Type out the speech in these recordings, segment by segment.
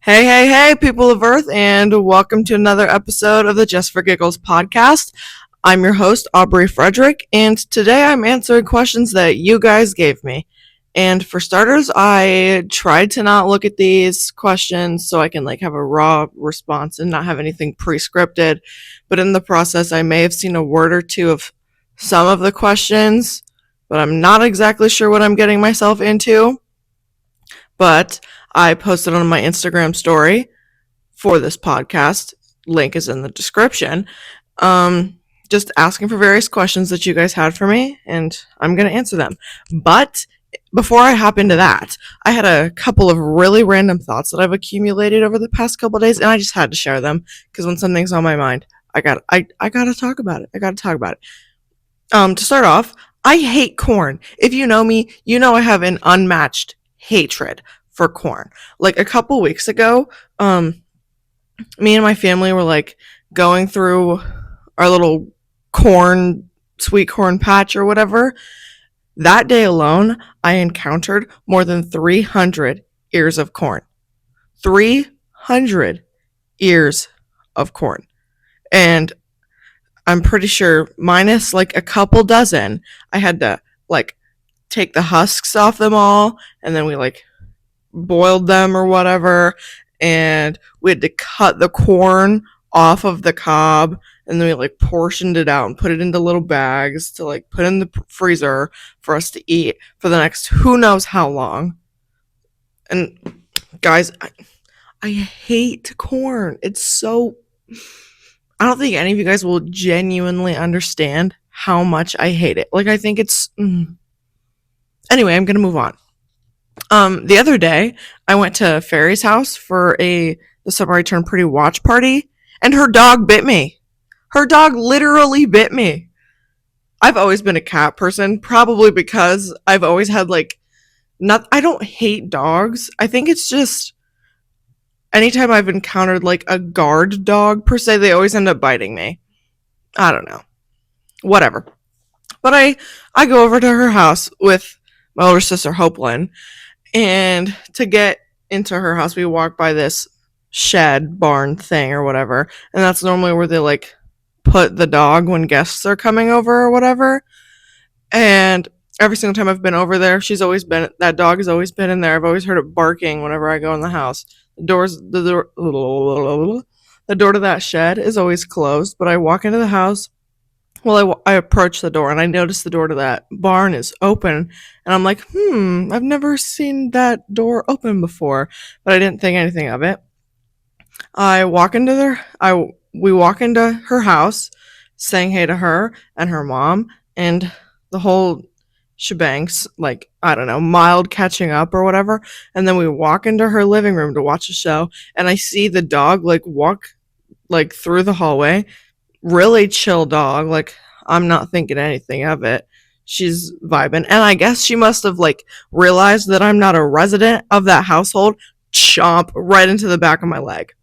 Hey, people of Earth, and welcome to another episode of the Just for Giggles podcast. I'm your host, Aubrey Friedrich, and today I'm answering questions that you guys gave me. And for starters, I tried to not look at these questions so I can have a raw response and not have anything pre-scripted. But in the process, I may have seen a word or two of some of the questions, but I'm not exactly sure what I'm getting myself into. But I posted on my Instagram story for this podcast. Link is in the description. Just asking for various questions that you guys had for me, and I'm going to answer them. But before I hop into that, I had a couple of really random thoughts that I've accumulated over the past couple of days, and I just had to share them because when something's on my mind, I gotta talk about it. To start off, I hate corn. If you know me, you know I have an unmatched hatred for corn. Like a couple weeks ago, me and my family were going through our little sweet corn patch or whatever. That day alone, I encountered more than 300 ears of corn. 300 ears of corn. And I'm pretty sure, minus a couple dozen, I had to take the husks off them all, and then we boiled them or whatever, and we had to cut the corn off of the cob, and then we portioned it out and put it into little bags to put in the freezer for us to eat for the next who knows how long. And guys, I hate corn. It's so, I don't think any of you guys will genuinely understand how much I hate it. I think it's Anyway, I'm gonna move on. The other day, I went to Fairy's house for the Summer I Turned Pretty watch party, and her dog bit me. Her dog literally bit me. I've always been a cat person, probably because I've always had I don't hate dogs. I think it's just anytime I've encountered a guard dog per se, they always end up biting me. I don't know. Whatever. But I go over to her house with my older sister Hopeland, and to get into her house, we walk by this shed barn thing or whatever, and that's normally where they put the dog when guests are coming over or whatever. And every single time I've been over there, that dog has always been in there. I've always heard it barking whenever I go in the house. The door to that shed is always closed, but I walk into the house. Well, I approach the door and I notice the door to that barn is open, and I'm like, I've never seen that door open before, but I didn't think anything of it. We walk into her house, saying hey to her and her mom, and the whole shebang's I don't know, mild catching up or whatever, and then we walk into her living room to watch a show, and I see the dog walk through the hallway. Really chill dog. I'm not thinking anything of it. She's vibing, and I guess she must have realized that I'm not a resident of that household. Chomp right into the back of my leg.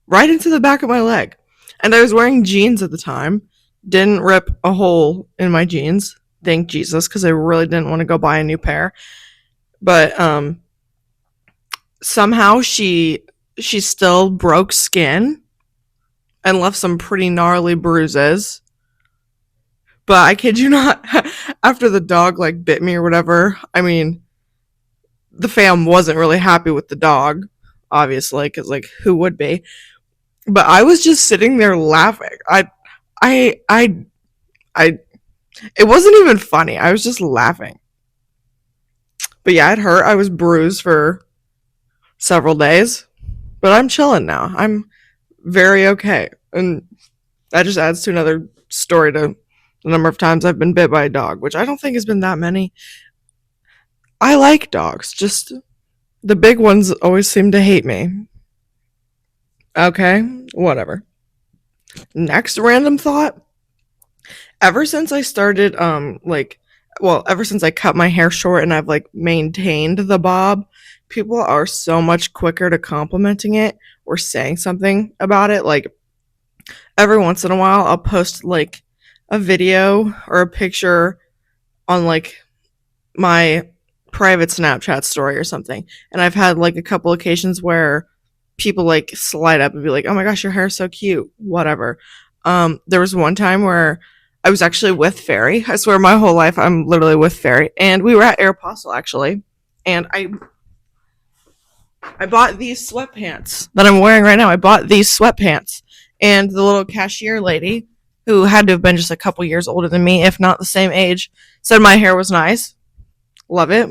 Right into the back of my leg. And I was wearing jeans at the time. Didn't rip a hole in my jeans. Thank Jesus, because I really didn't want to go buy a new pair. But somehow she still broke skin and left some pretty gnarly bruises. But I kid you not, after the dog bit me or whatever, I mean, the fam wasn't really happy with the dog, obviously, because who would be? But I was just sitting there laughing. It wasn't even funny. I was just laughing. But yeah, it hurt. I was bruised for several days, but I'm chilling now. I'm very okay. And that just adds to another story to the number of times I've been bit by a dog, which I don't think has been that many. I like dogs, just the big ones always seem to hate me. Okay, whatever. Next random thought. Ever since I started, ever since I cut my hair short and I've maintained the bob, people are so much quicker to complimenting it or saying something about it. Every once in a while, I'll post a video or a picture on my private Snapchat story or something, and I've had a couple occasions where people like slide up and be like, "Oh my gosh, your hair is so cute," whatever. There was one time where I was actually with Fairy. I swear, my whole life I'm literally with Fairy, and we were at Aeropostale actually, and I bought these sweatpants that I'm wearing right now. I bought these sweatpants, and the little cashier lady, who had to have been just a couple years older than me, if not the same age, said my hair was nice. Love it,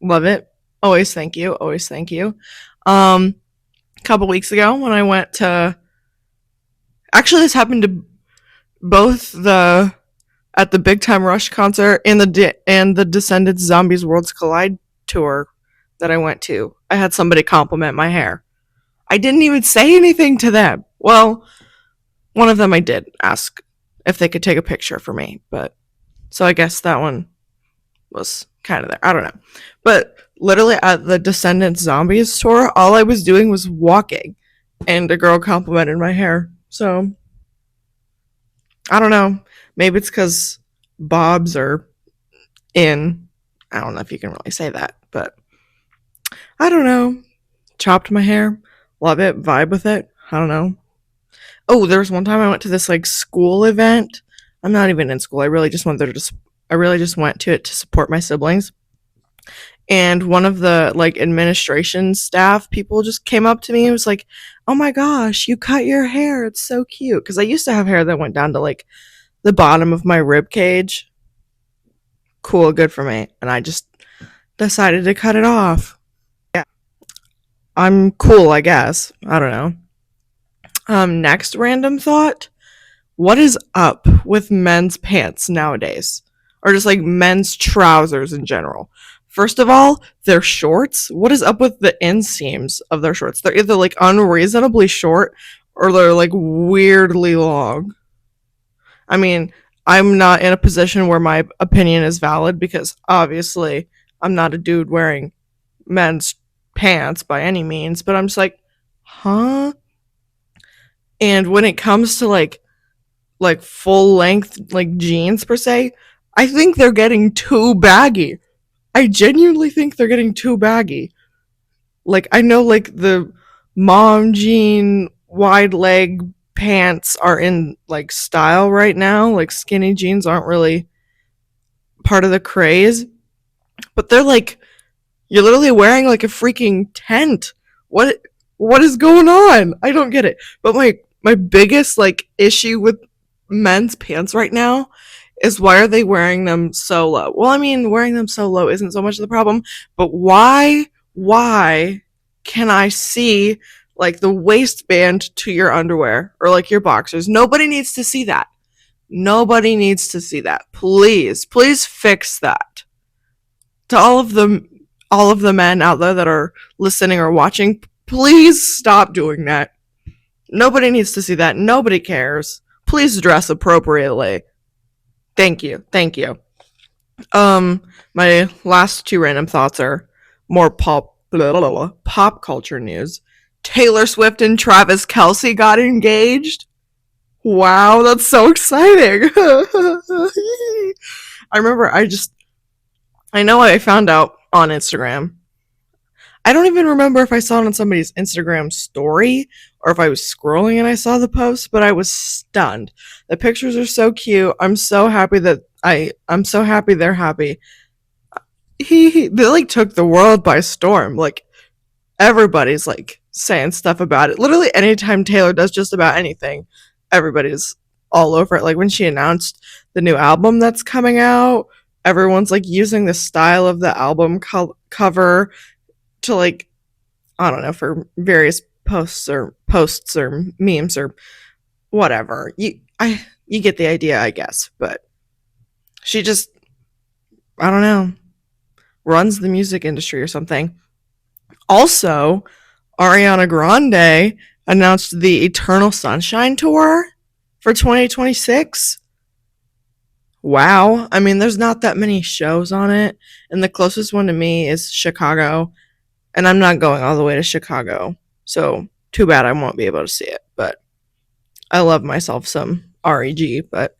love it. Always thank you. Always thank you. A couple weeks ago when I went to, actually this happened to both the at the Big Time Rush concert and the Descendants Zombies Worlds Collide tour that I went to. I had somebody compliment my hair. I didn't even say anything to them. Well, one of them I did ask if they could take a picture for me, but so I guess that one was kind of there. I don't know. But literally at the Descendants Zombies tour, all I was doing was walking, and a girl complimented my hair. So I don't know. Maybe it's because bobs are in. I don't know if you can really say that, but I don't know. Chopped my hair. Love it. Vibe with it. I don't know. Oh, there was one time I went to this like school event. I'm not even in school. I really just went there to. I really just went to it to support my siblings. And one of the like administration staff people just came up to me and was like, "Oh my gosh, you cut your hair. It's so cute." Because I used to have hair that went down to like the bottom of my rib cage. Cool, good for me. And I just decided to cut it off. Yeah, I'm cool, I guess. I don't know. Next random thought. What is up with men's pants nowadays? Or just like men's trousers in general? First of all, their shorts. What is up with the inseams of their shorts? They're either like unreasonably short or they're like weirdly long. I mean, I'm not in a position where my opinion is valid because obviously I'm not a dude wearing men's pants by any means, but I'm just like, huh? And when it comes to like full length like jeans per se, I think they're getting too baggy. I genuinely think they're getting too baggy. Like I know like the mom jean wide leg pants are in like style right now. Like skinny jeans aren't really part of the craze, but they're like you're literally wearing like a freaking tent. What what is going on? I don't get it. But my biggest like issue with men's pants right now is why are they wearing them so low? Well, I mean, wearing them so low isn't so much of the problem, but why can I see like the waistband to your underwear or like your boxers? Nobody needs to see that. Nobody needs to see that. Please, please fix that. To all of the men out there that are listening or watching, please stop doing that. Nobody needs to see that. Nobody cares. Please dress appropriately. Thank you. Thank you. My last two random thoughts are more pop culture news. Taylor Swift and Travis Kelce got engaged. Wow, that's so exciting. I remember I know I found out on Instagram. I don't even remember if I saw it on somebody's Instagram story or if I was scrolling and I saw the post, but I was stunned. The pictures are so cute. I'm so happy that I'm so happy they're happy. They like took the world by storm. Like everybody's like saying stuff about it. Literally anytime Taylor does just about anything, everybody's all over it. Like when she announced the new album that's coming out, everyone's like using the style of the album cover to like I don't know for various posts or memes or whatever. You get the idea, I guess. But she just I don't know runs the music industry or something. Also, Ariana Grande announced the Eternal Sunshine tour for 2026. Wow. I mean, there's not that many shows on it, and the closest one to me is Chicago, and I'm not going all the way to Chicago. So, too bad I won't be able to see it, but I love myself some REG, but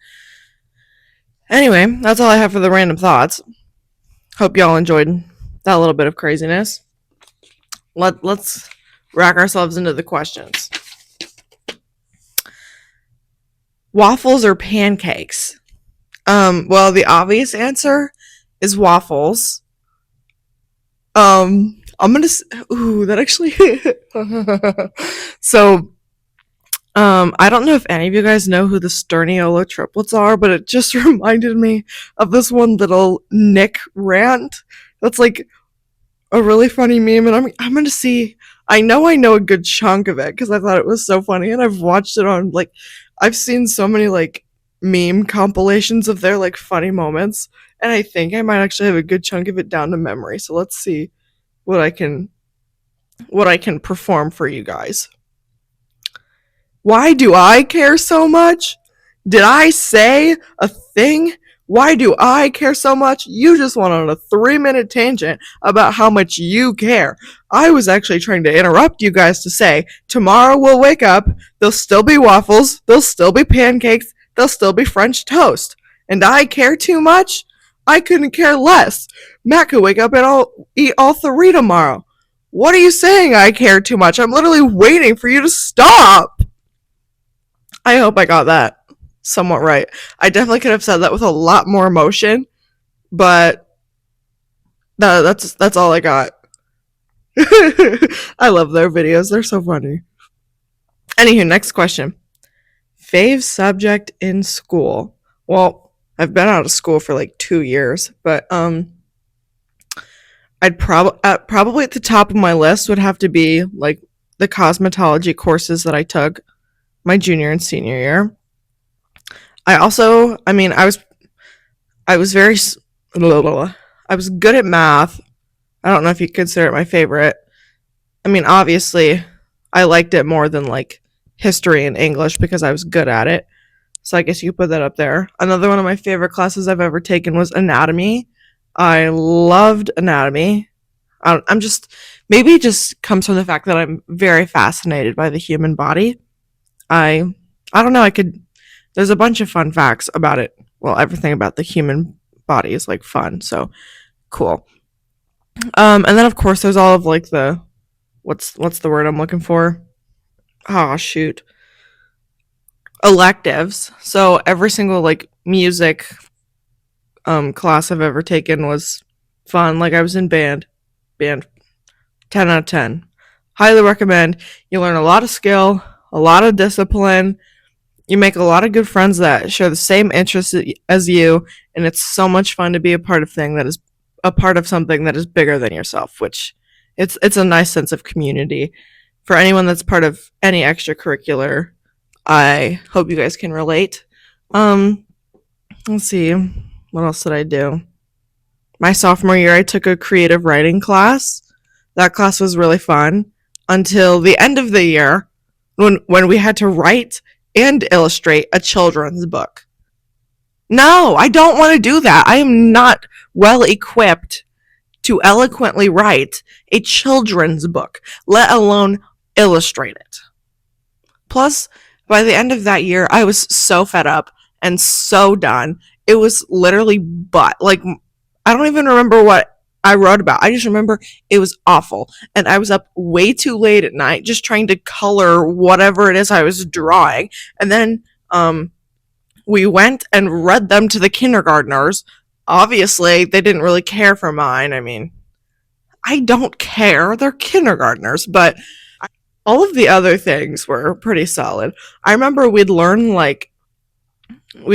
anyway, that's all I have for the random thoughts. Hope y'all enjoyed that little bit of craziness. Let's rack ourselves into the questions. Waffles or pancakes? Well, the obvious answer is waffles. I'm gonna. Ooh, that actually. So, I don't know if any of you guys know who the Sterniola triplets are, but it just reminded me of this one little Nick rant. That's like a really funny meme, and I'm gonna see. I know a good chunk of it because I thought it was so funny, and I've watched it on like, I've seen so many like meme compilations of their like funny moments, and I think I might actually have a good chunk of it down to memory. So let's see what I can perform for you guys. Why do I care so much? Did I say a thing? Why do I care so much? You just went on a 3-minute tangent about how much you care. I was actually trying to interrupt you guys to say, tomorrow we'll wake up, there'll still be waffles, there'll still be pancakes, there'll still be French toast. And I care too much? I couldn't care less. Matt could wake up and I'll eat all three tomorrow. What are you saying I care too much? I'm literally waiting for you to stop. I hope I got that somewhat right. I definitely could have said that with a lot more emotion, but that's all I got. I love their videos. They're so funny. Anywho, next question. Fave subject in school. Well, I've been out of school for like 2 years, but I'd probably at the top of my list would have to be like the cosmetology courses that I took my junior and senior year. I was very I was good at math. I don't know if you consider it my favorite. I mean, obviously, I liked it more than like history and English because I was good at it. So I guess you could put that up there. Another one of my favorite classes I've ever taken was anatomy. I loved anatomy. I'm just, maybe it just comes from the fact that I'm very fascinated by the human body. I I don't know, I could, there's a bunch of fun facts about it. Well, everything about the human body is like fun. So, cool. And then of course there's all of like the, what's the word I'm looking for? Oh shoot. Electives. So every single like music class I've ever taken was fun. Like I was in band 10 out of 10. Highly recommend. You learn a lot of skill, a lot of discipline. You make a lot of good friends that share the same interests as you, and it's so much fun to be a part of thing that is a part of something that is bigger than yourself, which it's a nice sense of community. For anyone that's part of any extracurricular, I hope you guys can relate. Um, let's see. What else did I do? My sophomore year, I took a creative writing class. That class was really fun until the end of the year when we had to write and illustrate a children's book. No, I don't want to do that. I am not well equipped to eloquently write a children's book, let alone illustrate it. Plus, by the end of that year, I was so fed up and so done. It was literally like, I don't even remember what I wrote about. I just remember it was awful. And I was up way too late at night just trying to color whatever it is I was drawing. And then we went and read them to the kindergartners. Obviously, they didn't really care for mine. I mean, I don't care. They're kindergartners, but all of the other things were pretty solid. I remember we'd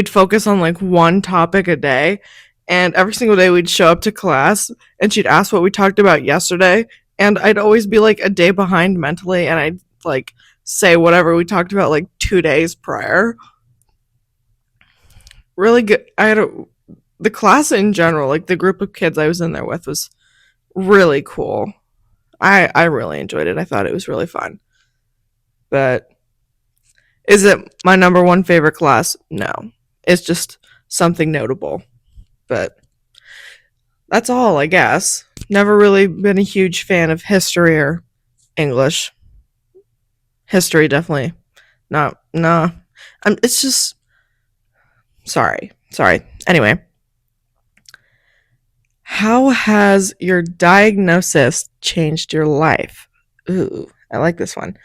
focus on like one topic a day, and every single day we'd show up to class and she'd ask what we talked about yesterday, and I'd always be like a day behind mentally, and I'd like say whatever we talked about like 2 days prior. Really good. The class in general, like the group of kids I was in there with was really cool. I really enjoyed it. I thought it was really fun. But is it my number one favorite class? No. It's just something notable. But that's all, I guess. Never really been a huge fan of history or English. History, definitely. Not, nah. It's just, sorry. Sorry. Anyway, how has your diagnosis changed your life? Ooh. I like this one.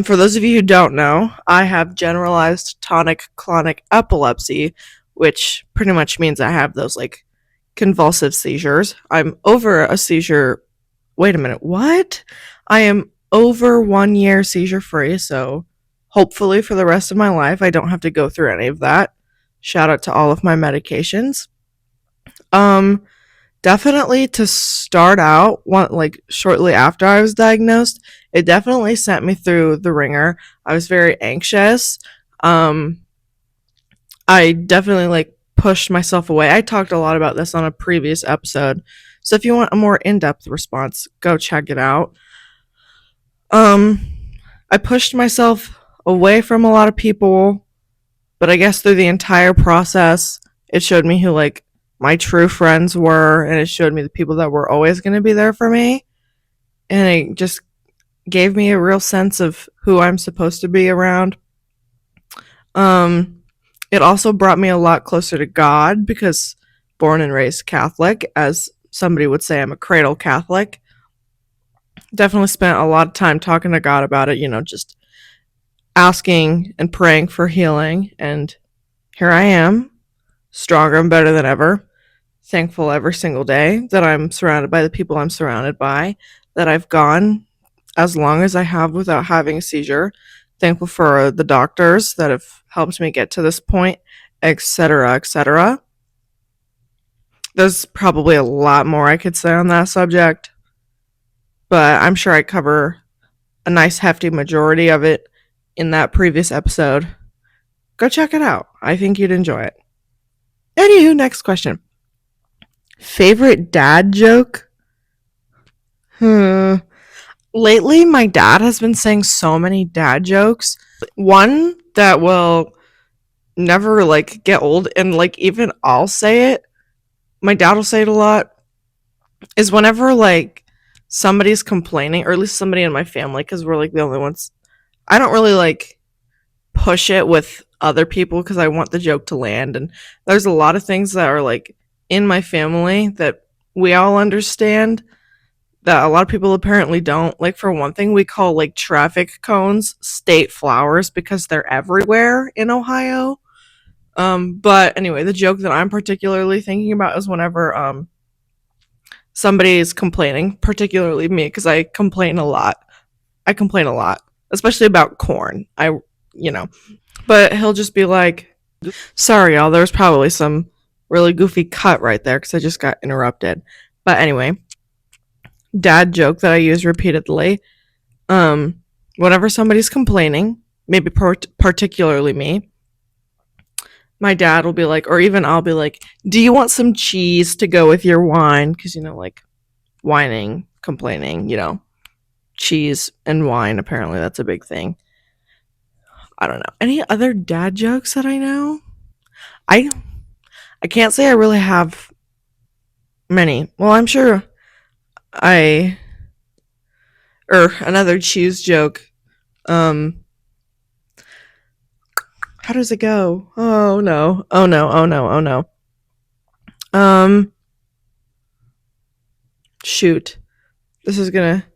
For those of you who don't know, I have generalized tonic-clonic epilepsy, which pretty much means I have those like convulsive seizures. I'm over a seizure. Wait a minute, what? I am over 1 year seizure free, so hopefully for the rest of my life I don't have to go through any of that. Shout out to all of my medications. Um, Definitely to start out, like shortly after I was diagnosed, it definitely sent me through the ringer. I was very anxious. Um, I definitely like pushed myself away. I talked a lot about this on a previous episode. So if you want a more in-depth response, go check it out. Um, I pushed myself away from a lot of people, but I guess through the entire process, it showed me who like my true friends were, and it showed me the people that were always going to be there for me. And it just gave me a real sense of who I'm supposed to be around. Um, it also brought me a lot closer to God because born and raised Catholic, as somebody would say, I'm a cradle Catholic. Definitely spent a lot of time talking to God about it, just asking and praying for healing. And here I am, stronger and better than ever. Thankful every single day that I'm surrounded by the people I'm surrounded by, that I've gone as long as I have without having a seizure. Thankful for the doctors that have helped me get to this point, etc., etc. There's probably a lot more I could say on that subject, but I'm sure I cover a nice hefty majority of it in that previous episode. Go check it out. I think you'd enjoy it. Anywho, next question. Favorite dad joke? Lately, my dad has been saying so many dad jokes. One that will never like get old, and like even I'll say it. My dad will say it a lot. Is whenever like somebody's complaining, or at least somebody in my family, because we're like the only ones. I don't really like push it with other people because I want the joke to land. And there's a lot of things that are like in my family that we all understand that a lot of people apparently don't. Like, for one thing, we call like traffic cones state flowers because they're everywhere in Ohio. But anyway, the joke that I'm particularly thinking about is whenever somebody is complaining, particularly me, because I complain a lot. I complain a lot, especially about corn. You know, but he'll just be like, sorry, y'all, there's probably some really goofy cut right there because I just got interrupted. But anyway, dad joke that I use repeatedly. Whenever somebody's complaining, maybe particularly me, my dad will be like, or even I'll be like, do you want some cheese to go with your wine? Because, like whining, complaining, cheese and wine, apparently that's a big thing. I don't know. Any other dad jokes that I know? I I can't say I really have many. Well, I'm sure I or another cheese joke. Um how does it go? Oh no. Oh no. Oh no. Oh no. Um shoot. This is gonna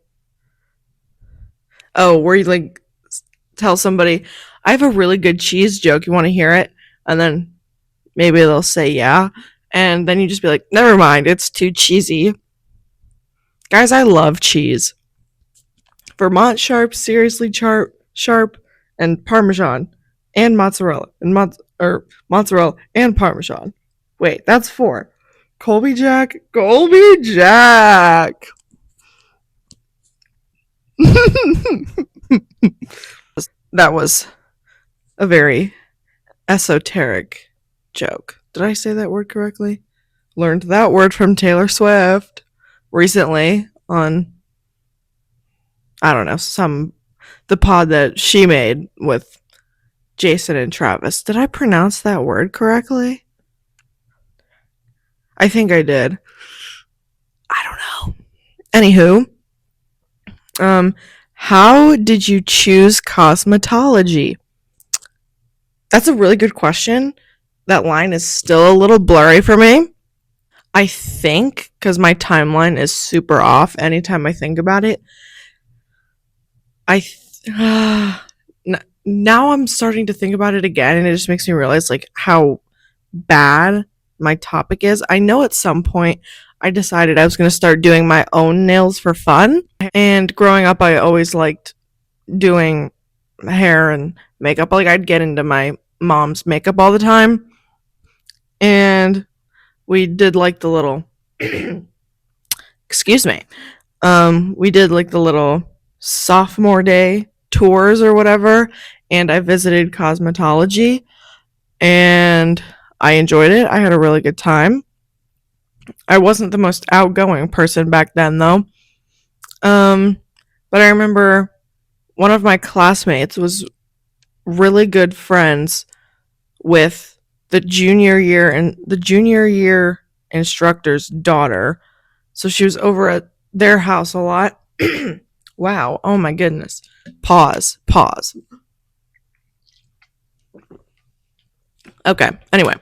where you like tell somebody, I have a really good cheese joke. You want to hear it? And then maybe they'll say yeah. And then you just be like, never mind, it's too cheesy. Guys, I love cheese. Vermont sharp, seriously sharp, and Parmesan, and mozzarella, and mozzarella and Parmesan. Wait, that's four. Colby Jack, Colby Jack. That was a very esoteric joke. Did I say that word correctly? Learned that word from Taylor Swift recently on, I don't know, the pod that she made with Jason and Travis. Did I pronounce that word correctly? I think I did. I don't know. Anywho, how did you choose cosmetology? That's a really good question. That line is still a little blurry for me. I think because my timeline is super off anytime I think about it. I now I'm starting to think about it again, and it just makes me realize like how bad my topic is. I know at some point I decided I was going to start doing my own nails for fun, and growing up I always liked doing hair and makeup. Like I'd get into my mom's makeup all the time, and we did like the little excuse me. We did like the little sophomore day tours or whatever, and I visited cosmetology, and I enjoyed it. I had a really good time. I wasn't the most outgoing person back then though. Um, but I remember one of my classmates was really good friends with the junior year instructor's daughter. So she was over at their house a lot. Wow. Oh my goodness. Pause. Pause. Okay. Anyway,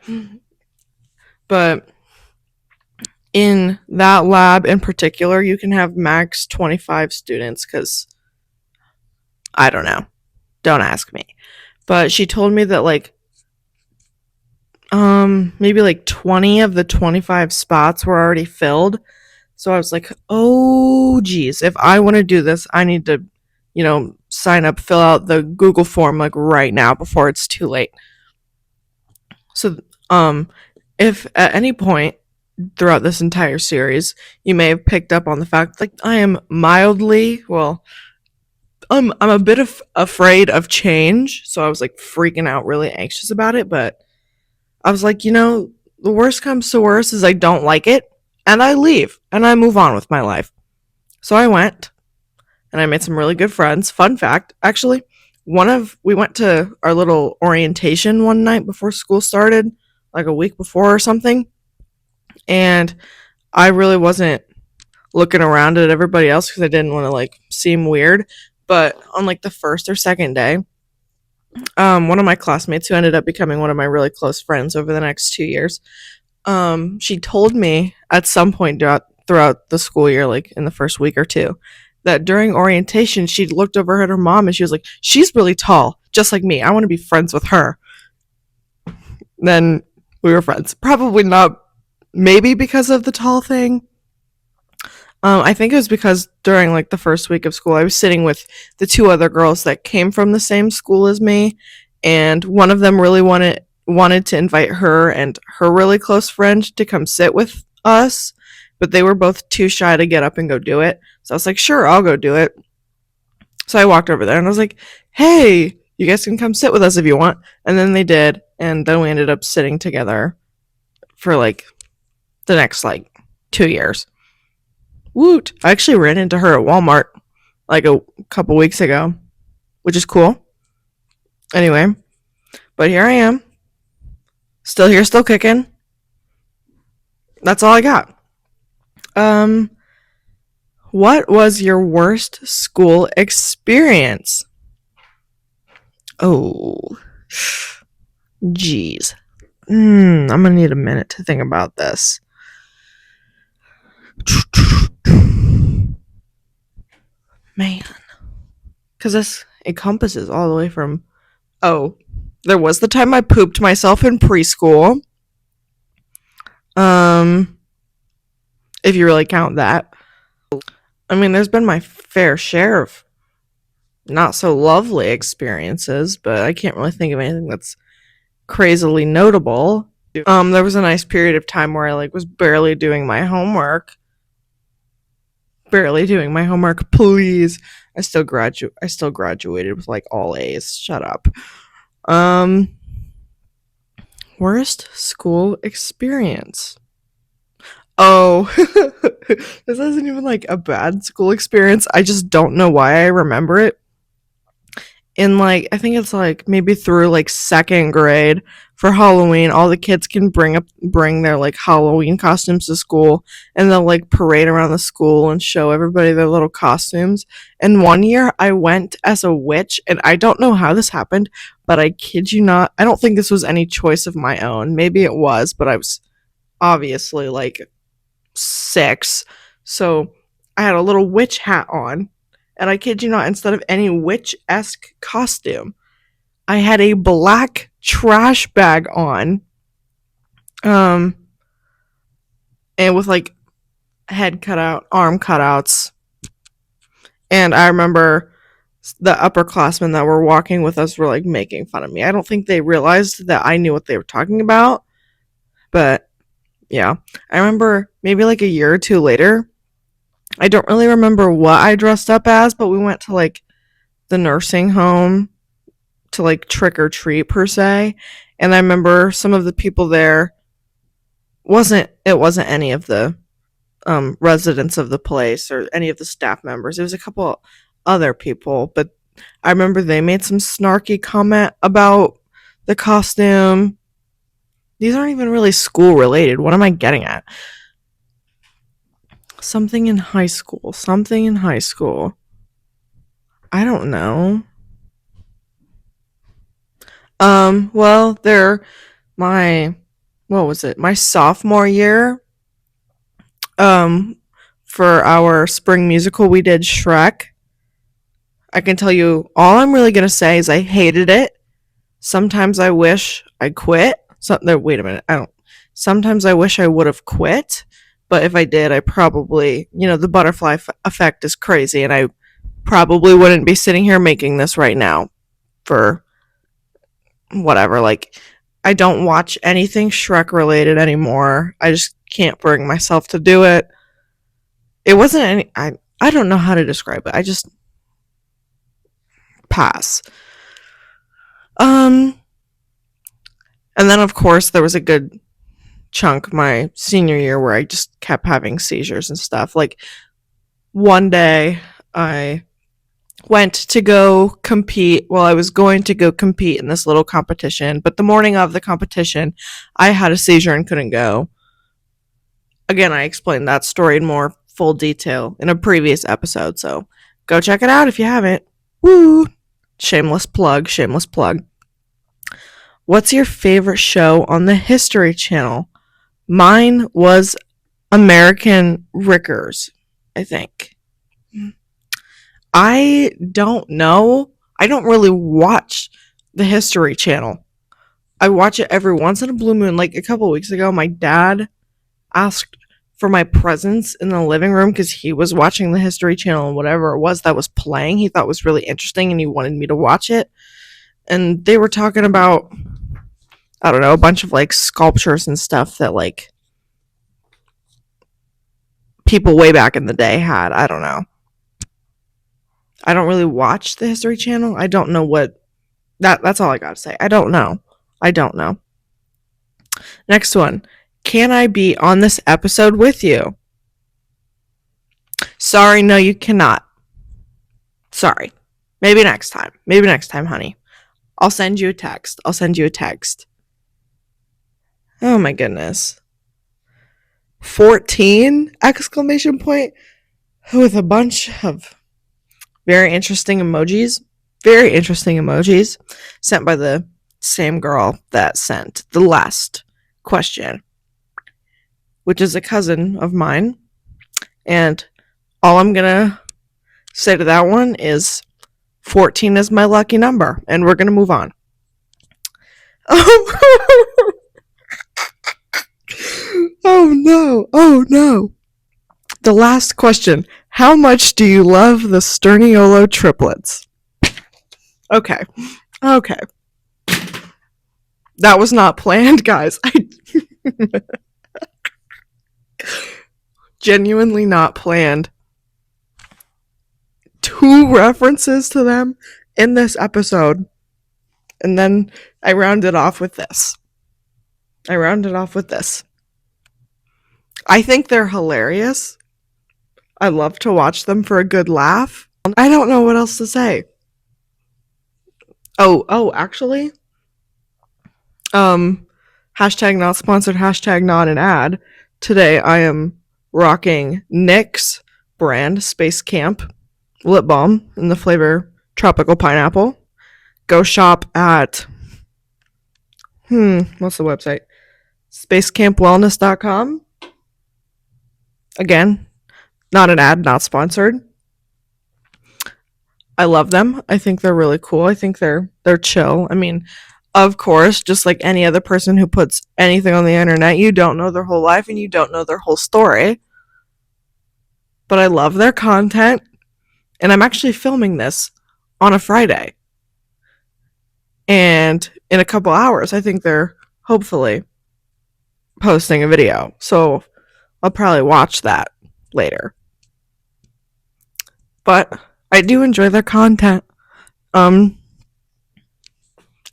but in that lab in particular, you can have max 25 students because I don't know. Don't ask me. But she told me that like maybe like 20 of the 25 spots were already filled. So I was like, "Oh geez, if I want to do this, I need to, sign up, fill out the Google form like right now before it's too late." So um if at any point throughout this entire series you may have picked up on the fact like I am mildly, well, I'm a bit afraid of change, so I was like freaking out, really anxious about it. But I was like, the worst comes to worst is I don't like it, and I leave and I move on with my life. So I went and I made some really good friends. Fun fact, actually, we went to our little orientation one night before school started, like a week before or something, and I really wasn't looking around at everybody else because I didn't want to like seem weird. But on like the first or second day, one of my classmates who ended up becoming one of my really close friends over the next 2 years, she told me at some point throughout the school year, like in the first week or two, that during orientation she looked over at her mom and she was like, "She's really tall, just like me. I want to be friends with her." Then we were friends. Probably not, maybe because of the tall thing. I think it was because during like the first week of school, I was sitting with the two other girls that came from the same school as me, and one of them really wanted to invite her and her really close friend to come sit with us, but they were both too shy to get up and go do it. So I was like, "Sure, I'll go do it." So I walked over there and I was like, "Hey, you guys can come sit with us if you want." And then they did, and then we ended up sitting together for like the next like 2 years. Woot! I actually ran into her at Walmart like a couple weeks ago, which is cool. Anyway, but here I am, still here, still kicking. That's all I got. Um, what was your worst school experience? Oh, jeez. I'm gonna need a minute to think about this. Man, because this encompasses all the way from. Oh, there was the time I pooped myself in preschool. Um, if you really count that. I mean, there's been my fair share of not so lovely experiences, but I can't really think of anything that's crazily notable. There was a nice period of time where I like was barely doing my homework. Barely doing my homework, please. I still graduated with like all A's. Shut up. Um Worst school experience. Oh, this isn't even like a bad school experience. I just don't know why I remember it. In like, I think it's like maybe through like second grade for Halloween, all the kids can bring their like Halloween costumes to school, and they'll like parade around the school and show everybody their little costumes. And one year I went as a witch, and I don't know how this happened, but I kid you not, I don't think this was any choice of my own. Maybe it was, but I was obviously like 6. So I had a little witch hat on, And I kid you not, instead of any witch-esque costume, I had a black trash bag on, um, and with like head cutout, arm cutouts. And I remember the upperclassmen that were walking with us were like making fun of me. I don't think they realized that I knew what they were talking about, but yeah. I remember maybe like a year or two later, I don't really remember what I dressed up as, but we went to like the nursing home to like trick or treat per se. And I remember some of the people there wasn't any of the residents of the place or any of the staff members. It was a couple other people, but I remember they made some snarky comment about the costume. These aren't even really school related. What am I getting at? Something in high school. Something in high school. I don't know. Well, they're my what was it? My sophomore year. Um, for our spring musical, we did Shrek. I can tell you all I'm really gonna say is I hated it. Sometimes I wish I quit. Wait a minute. I don't. Sometimes I wish I would have quit, but if I did, I probably, the butterfly effect is crazy, and I probably wouldn't be sitting here making this right now for whatever. Like, I don't watch anything Shrek related anymore. I just can't bring myself to do it. It wasn't any. I don't know how to describe it. I just pass. Um, and then of course there was a good chunk my senior year where I just kept having seizures and stuff. Like one day I went to go compete. Well, I was going to go compete in this little competition, but the morning of the competition, I had a seizure and couldn't go. Again, I explained that story in more full detail in a previous episode, so go check it out if you haven't. Woo! Shameless plug, shameless plug. What's your favorite show on the History Channel? Mine was American Rickers, I think. I don't know. I don't really watch the History Channel. I watch it every once in a blue moon. Like a couple weeks ago, my dad asked for my presence in the living room because he was watching the History Channel and whatever it was that was playing, he thought was really interesting and he wanted me to watch it. And they were talking about, I don't know, a bunch of like sculptures and stuff that like people way back in the day had. I don't know. I don't really watch the History Channel. I don't know what that's all I got to say. I don't know. I don't know. Next one. Can I be on this episode with you? Sorry, no you cannot. Sorry. Maybe next time. Maybe next time, honey. I'll send you a text. I'll send you a text. Oh my goodness. 14 exclamation point with a bunch of very interesting emojis. Very interesting emojis sent by the same girl that sent the last question, which is a cousin of mine. And all I'm going to say to that one is 14 is my lucky number. And we're going to move on. Oh no. Oh no. The last question. How much do you love the Sterniolo triplets? Okay. Okay. That was not planned, guys. I genuinely not planned. 2 references to them in this episode. And then I rounded off with this. I think they're hilarious. I love to watch them for a good laugh. I don't know what else to say. Actually, hashtag not sponsored, hashtag not an ad. Today I am rocking NYX brand Space Camp lip balm in the flavor tropical pineapple. Go shop at what's the website? spacecampwellness.com. Again, not an ad, not sponsored. I love them. I think they're really cool. I think they're chill. I mean, of course, just like any other person who puts anything on the internet, you don't know their whole life and you don't know their whole story. But I love their content, and I'm actually filming this on a Friday. And in a couple hours, I think they're hopefully posting a video. So I'll probably watch that later. But I do enjoy their content. Um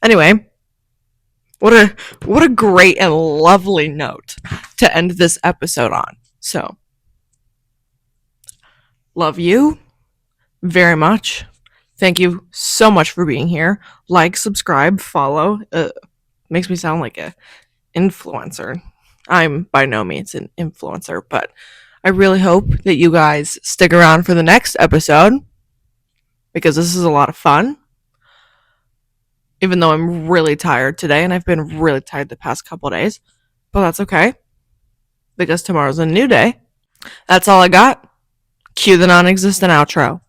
anyway, what a great and lovely note to end this episode on. So, love you very much. Thank you so much for being here. Like, subscribe, follow. Makes me sound like a influencer. I'm by no means an influencer, but I really hope that you guys stick around for the next episode because this is a lot of fun. Even though I'm really tired today and I've been really tired the past couple days, but that's okay because tomorrow's a new day. That's all I got. Cue the non existent outro.